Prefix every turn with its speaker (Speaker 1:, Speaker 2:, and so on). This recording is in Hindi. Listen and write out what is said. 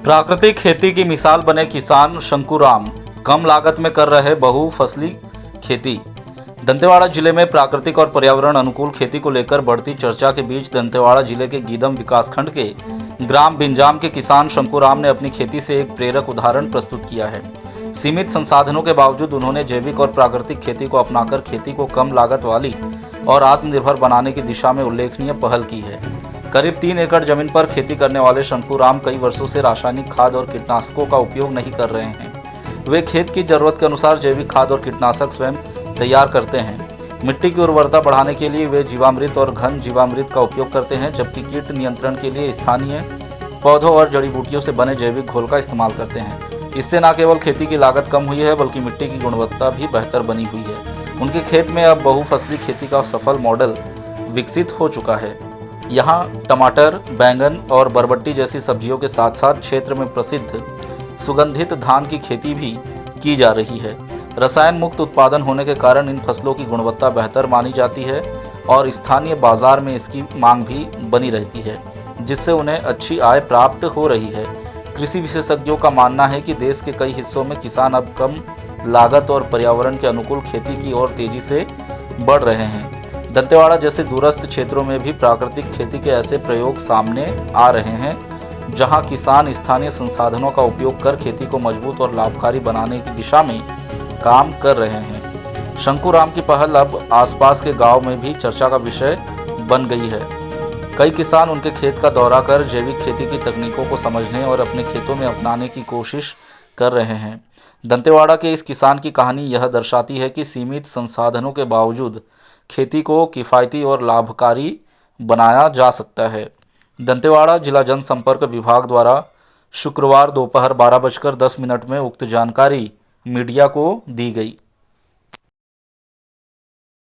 Speaker 1: प्राकृतिक खेती की मिसाल बने किसान शंकुराम कम लागत में कर रहे बहुफसली खेती। दंतेवाड़ा जिले में प्राकृतिक और पर्यावरण अनुकूल खेती को लेकर बढ़ती चर्चा के बीच दंतेवाड़ा जिले के गीदम विकासखंड के ग्राम बिंजाम के किसान शंकुराम ने अपनी खेती से एक प्रेरक उदाहरण प्रस्तुत किया है। सीमित संसाधनों के बावजूद उन्होंने जैविक और प्राकृतिक खेती को अपनाकर खेती को कम लागत वाली और आत्मनिर्भर बनाने की दिशा में उल्लेखनीय पहल की है। करीब 3 एकड़ जमीन पर खेती करने वाले शंकुराम कई वर्षों से रासायनिक खाद और कीटनाशकों का उपयोग नहीं कर रहे हैं। वे खेत की जरूरत के अनुसार जैविक खाद और कीटनाशक स्वयं तैयार करते हैं। मिट्टी की उर्वरता बढ़ाने के लिए वे जीवामृत और घन जीवामृत का उपयोग करते हैं, जबकि कीट नियंत्रण के लिए स्थानीय पौधों और जड़ी बूटियों से बने जैविक घोल का इस्तेमाल करते हैं। इससे न केवल खेती की लागत कम हुई है, बल्कि मिट्टी की गुणवत्ता भी बेहतर बनी हुई है। उनके खेत में अब बहुफसली खेती का सफल मॉडल विकसित हो चुका है। यहाँ टमाटर, बैंगन और बरबट्टी जैसी सब्जियों के साथ साथ क्षेत्र में प्रसिद्ध सुगंधित धान की खेती भी की जा रही है। रसायन मुक्त उत्पादन होने के कारण इन फसलों की गुणवत्ता बेहतर मानी जाती है और स्थानीय बाजार में इसकी मांग भी बनी रहती है, जिससे उन्हें अच्छी आय प्राप्त हो रही है। कृषि विशेषज्ञों का मानना है कि देश के कई हिस्सों में किसान अब कम लागत और पर्यावरण के अनुकूल खेती की ओर तेजी से बढ़ रहे हैं। दंतेवाड़ा जैसे दूरस्थ क्षेत्रों में भी प्राकृतिक खेती के ऐसे प्रयोग सामने आ रहे हैं, जहां किसान स्थानीय संसाधनों का उपयोग कर खेती को मजबूत और लाभकारी बनाने की दिशा में काम कर रहे हैं। शंकुराम की पहल अब आसपास के गांव में भी चर्चा का विषय बन गई है। कई किसान उनके खेत का दौरा कर जैविक खेती की तकनीकों को समझने और अपने खेतों में अपनाने की कोशिश कर रहे हैं। दंतेवाड़ा के इस किसान की कहानी यह दर्शाती है कि सीमित संसाधनों के बावजूद खेती को किफ़ायती और लाभकारी बनाया जा सकता है। दंतेवाड़ा जिला जनसंपर्क विभाग द्वारा शुक्रवार दोपहर 12:10 में उक्त जानकारी मीडिया को दी गई।